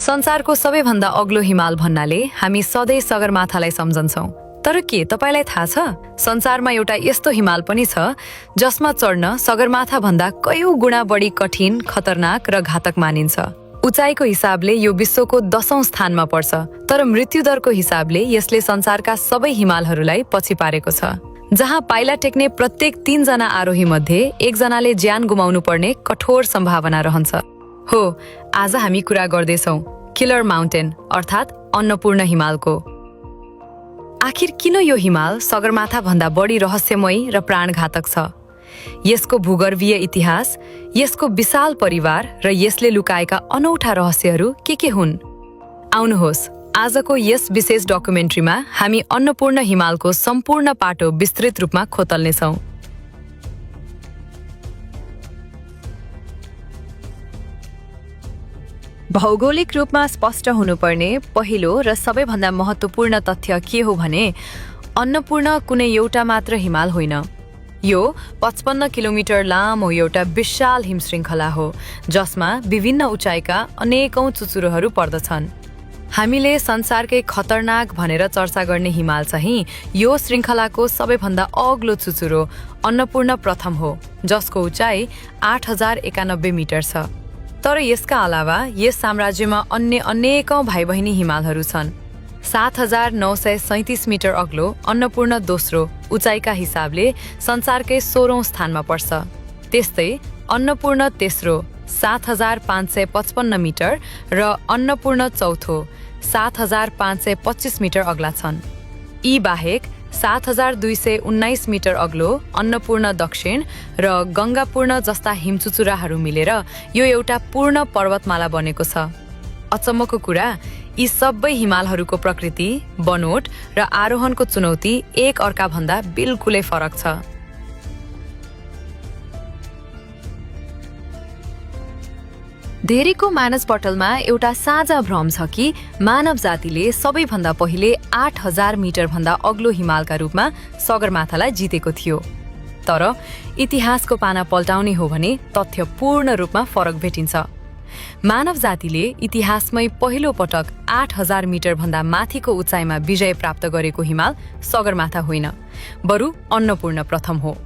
संसारको सबैभन्दा अग्लो हिमाल भन्नाले हामी सधैँ सगरमाथालाई सम्झन्छौँ। तर के तपाईलाई थाहा छ, संसारमा एउटा यस्तो हिमाल पनि छ जसमा चढ्न सगरमाथा भन्दा कयौं गुणा बढी कठिन, खतरनाक र घातक मानिन्छ। उचाइको हिसाबले यो विश्वको 10औं स्थानमा पर्छ, तर मृत्युदरको हिसाबले यसले संसारका सबै हिमालहरूलाई पछि पारेको छ। जहाँ पाइला टेक्ने प्रत्येक 3 जना आरोही मध्ये 1 जनाले ज्यान गुमाउनु पर्ने कठोर सम्भावना रहन्छ। हो, आज हामी कुरा गर्दैछौँ किलर माउन्टेन अर्थात् अन्नपूर्ण हिमालको। आखिर किन यो हिमाल सगरमाथा भन्दा बढी रहस्यमयी र प्राणघातक छ? यसको भूगर्भीय इतिहास, यसको विशाल परिवार र यसले लुकाएका अनौठा रहस्यहरू के हुन्? आउनुहोस्, आजको यस विशेष डकुमेन्ट्रीमा हामी अन्नपूर्ण हिमालको सम्पूर्ण पाटो विस्तृत रूपमा खोतल्नेछौँ। भौगोलिक रूपमा स्पष्ट हुनुपर्ने पहिलो र सबैभन्दा महत्त्वपूर्ण तथ्य के हो भने अन्नपूर्ण कुनै एउटा मात्र हिमाल होइन। यो 55 किलोमिटर लामो एउटा विशाल हिमश्रृङ्खला हो जसमा विभिन्न उचाइका अनेकौं चुचुरोहरू पर्दछन्। हामीले संसारकै खतरनाक भनेर चर्चा गर्ने हिमाल चाहिँ यो श्रृङ्खलाको सबैभन्दा अग्लो चुचुरो अन्नपूर्ण प्रथम हो, जसको उचाइ 8091 मिटर छ। तर यसका अलावा यस साम्राज्यमा अन्य अनेकौं भाइ-बहिनी हिमालहरू छन्। 7937 मिटर अग्लो अन्नपूर्ण दोस्रो उचाइका हिसाबले संसारकै 16औं स्थानमा पर्छ। त्यस्तै अन्नपूर्ण तेस्रो 7555 मिटर र अन्नपूर्ण चौथो 7525 मिटर अग्ला छन्। यी बाहेक 7219 मिटर अग्लो अन्नपूर्ण दक्षिण र गङ्गापूर्ण जस्ता हिमचुचुराहरू मिलेर यो एउटा पूर्ण पर्वतमाला बनेको छ। अचम्मको कुरा, यी सबै हिमालहरूको प्रकृति, बनोट र आरोहणको चुनौती एक अर्काभन्दा बिल्कुलै फरक छ। धेरैको मानसपटलमा एउटा साझा भ्रम छ कि मानव जातिले सबैभन्दा पहिले 8000 मिटर भन्दा अग्लो हिमालका रूपमा सगरमाथालाई जितेको थियो। तर इतिहासको पाना पल्टाउने हो भने तथ्य पूर्ण रूपमा फरक भेटिन्छ। मानव जातिले इतिहासमै पहिलो पटक 8000 मिटर भन्दा माथिको उचाइमा विजय प्राप्त गरेको हिमाल सगरमाथा होइन, बरु अन्नपूर्ण प्रथम हो।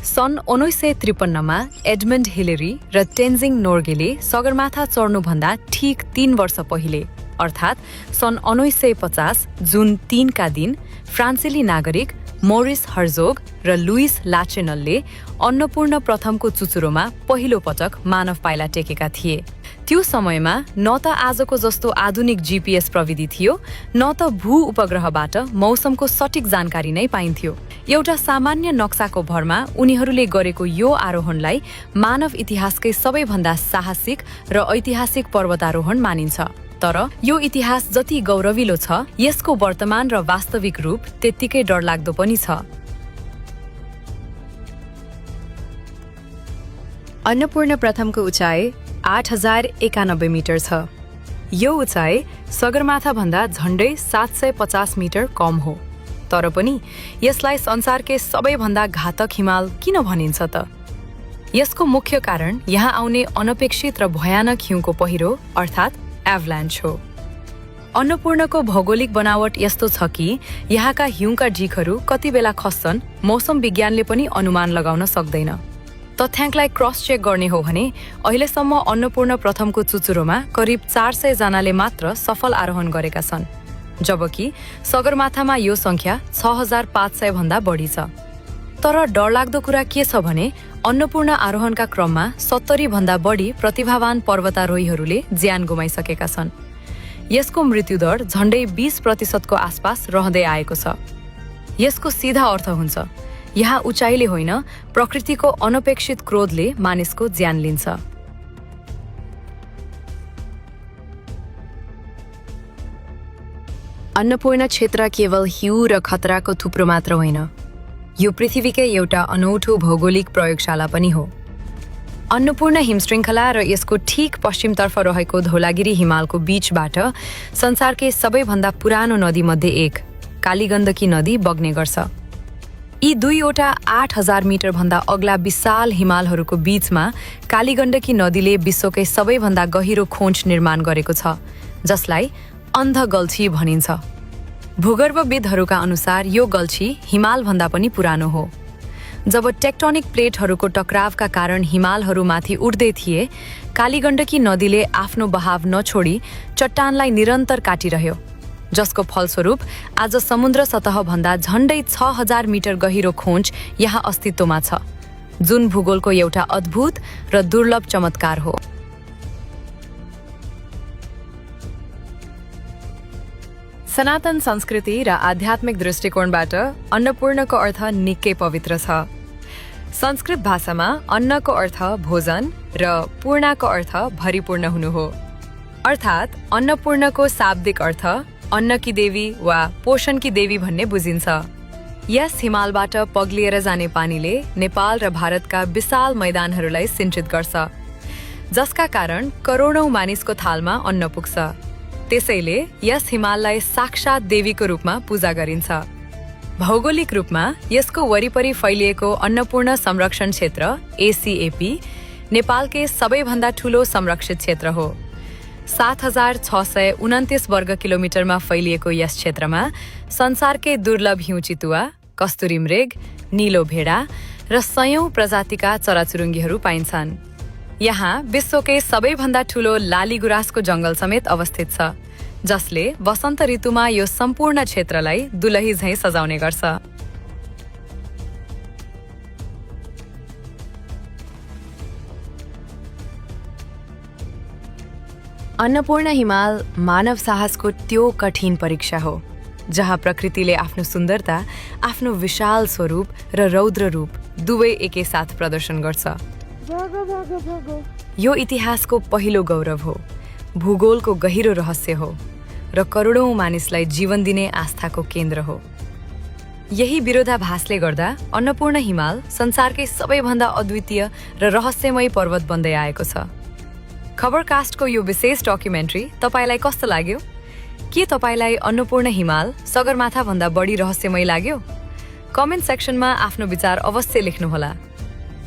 सन् 1953 मा एडमन्ड हिलेरी र टेन्जिङ नोर्गेले सगरमाथा चढ्नुभन्दा ठिक 3 वर्ष पहिले अर्थात् सन् 1950 जुन 3 का दिन फ्रान्सेली नागरिक मोरिस हर्जोग र लुइस लाचेनलले अन्नपूर्ण प्रथमको चुचुरोमा पहिलो पटक मानव पाइला टेकेका थिए। त्यो समयमा न त आजको जस्तो आधुनिक जीपीएस प्रविधि थियो, न त भू उपग्रहबाट मौसमको सठिक जानकारी नै पाइन्थ्यो। एउटा सामान्य नक्साको भरमा उनीहरूले गरेको यो आरोहणलाई मानव इतिहासकै सबैभन्दा साहसिक र ऐतिहासिक पर्वतारोहण मानिन्छ। तर यो इतिहास जति गौरविलो छ, यसको वर्तमान र वास्तविक रूप त्यत्तिकै डरलाग्दो पनि छ। अन्नपूर्ण प्रथमको उचाइ 8091 मिटर छ। यो उचाइ सगरमाथा भन्दा झन्डै 750 मिटर कम हो। तर पनि यसलाई संसारकै सबैभन्दा घातक हिमाल किन भनिन्छ त? यसको मुख्य कारण यहाँ आउने अनपेक्षित र भयानक हिउँको पहिरो अर्थात् एभलान्च हो। अन्नपूर्णको भौगोलिक बनावट यस्तो छ कि यहाँका हिउँका ढिकहरू कति बेला खस्छन् मौसम विज्ञानले पनि अनुमान लगाउन सक्दैन। तथ्याङ्कलाई क्रस चेक गर्ने हो भने अहिलेसम्म अन्नपूर्ण प्रथमको चुचुरोमा करिब 400 जनाले मात्र सफल आरोहण गरेका छन्, जबकि सगरमाथामा यो संख्या 6500 भन्दा बढी छ। तर डरलाग्दो कुरा के छ भने अन्नपूर्ण आरोहणका क्रममा 70 भन्दा बढी प्रतिभावान पर्वतारोहीहरूले ज्यान गुमाइसकेका छन्। यसको मृत्युदर झन्डै 20% को आसपास रहँदै आएको छ। यसको सिधा अर्थ हुन्छ यहाँ उचाइले होइन, प्रकृतिको अनपेक्षित क्रोधले मानिसको ज्यान लिन्छ। अन्नपूर्ण क्षेत्र केवल हिउँ र खतराको थुप्रो मात्र होइन, यो पृथ्वीकै एउटा अनौठो भौगोलिक प्रयोगशाला पनि हो। अन्नपूर्ण हिमश्रृङ्खला र यसको ठिक पश्चिमतर्फ रहेको धौलागिरी हिमालको बीचबाट संसारकै सबैभन्दा पुरानो नदीमध्ये एक कालीगण्डकी नदी बग्ने गर्छ। यी दुईवटा 8000 मिटर भन्दा अग्ला विशाल हिमालहरूको बीचमा कालीगण्डकी नदीले विश्वकै सबैभन्दा गहिरो खोज निर्माण गरेको छ, जसलाई अन्ध गल्छी भनिन्छ। भूगर्भविदहरूका अनुसार यो गल्छी हिमालभन्दा पनि पुरानो हो। जब टेक्टोनिक प्लेटहरूको टकरावका कारण हिमालहरूमाथि उठ्दै थिए, कालीगण्डकी नदीले आफ्नो बहाव नछोडी चट्टानलाई निरन्तर काटिरह्यो, जसको फलस्वरूप आज समुद्र सतहभन्दा झण्डै 6000 मिटर गहिरो खोज यहाँ अस्तित्वमा छ, जुन भूगोलको एउटा अद्भुत र दुर्लभ चमत्कार हो। सनातन संस्कृति र आध्यात्मिक दृष्टिकोणबाट अन्नपूर्णको अर्थ निकै पवित्र छ। संस्कृत भाषामा अन्नको अर्थ भोजन र पूर्णाको अर्थ भरिपूर्ण हुनु हो। अर्थात् अन्नपूर्णको शाब्दिक अर्थ अन्नकी देवी वा पोषणकी देवी भन्ने बुझिन्छ। यस हिमालबाट पग्लिएर जाने पानीले नेपाल र भारतका विशाल मैदानहरूलाई सिंचित गर्छ, जसका कारण करोडौं मानिसको थालमा अन्न पुग्छ। त्यसैले यस हिमाललाई साक्षात देवीको रूपमा पूजा गरिन्छ। भौगोलिक रूपमा यसको वरिपरि फैलिएको अन्नपूर्ण संरक्षण क्षेत्र एसीएपी नेपालकै सबैभन्दा ठूलो संरक्षित क्षेत्र हो। 7629 वर्ग किलोमिटरमा फैलिएको यस क्षेत्रमा संसारकै दुर्लभ हिउँ चितुवा, कस्तुरी मृग, नीलो भेडा र सयौं प्रजातिका चराचुरुङ्गीहरू पाइन्छन्। यहाँ विश्वकै सबैभन्दा ठूलो लाली गुराँसको जंगल समेत अवस्थित छ, जसले वसन्त ऋतुमा यो सम्पूर्ण क्षेत्रलाई दुलही झैं सजाउने गर्छ। अन्नपूर्ण हिमाल मानव साहसको त्यो कठिन परीक्षा हो, जहाँ प्रकृतिले आफ्नो सुन्दरता, आफ्नो विशाल स्वरूप र रौद्र रूप दुवै एकैसाथ प्रदर्शन गर्छ। यो इतिहासको पहिलो गौरव हो, भूगोलको गहिरो रहस्य हो र करोडौं मानिसलाई जीवन दिने आस्थाको केन्द्र हो। यही विरोधाभासले गर्दा अन्नपूर्ण हिमाल संसारकै सबैभन्दा अद्वितीय र रहस्यमय पर्वत बन्दै आएको छ। खबरकास्टको यो विशेष डकुमेन्ट्री तपाईलाई कस्तो लाग्यो? के तपाईलाई अन्नपूर्ण हिमाल सगरमाथा भन्दा बढी रहस्यमय लाग्यो? कमेन्ट सेक्सनमा आफ्नो विचार अवश्य लेख्नुहोला।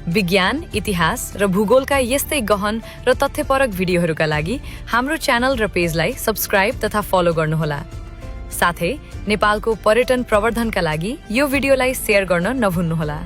विज्ञान, इतिहास र भूगोलका यस्तै गहन र तथ्यपरक भिडियोहरूका लागि हाम्रो च्यानल र पेजलाई सब्स्क्राइब तथा फलो गर्नुहोला। साथै नेपालको पर्यटन प्रवर्धनका लागि यो भिडियोलाई शेयर गर्न नभुल्नुहोला।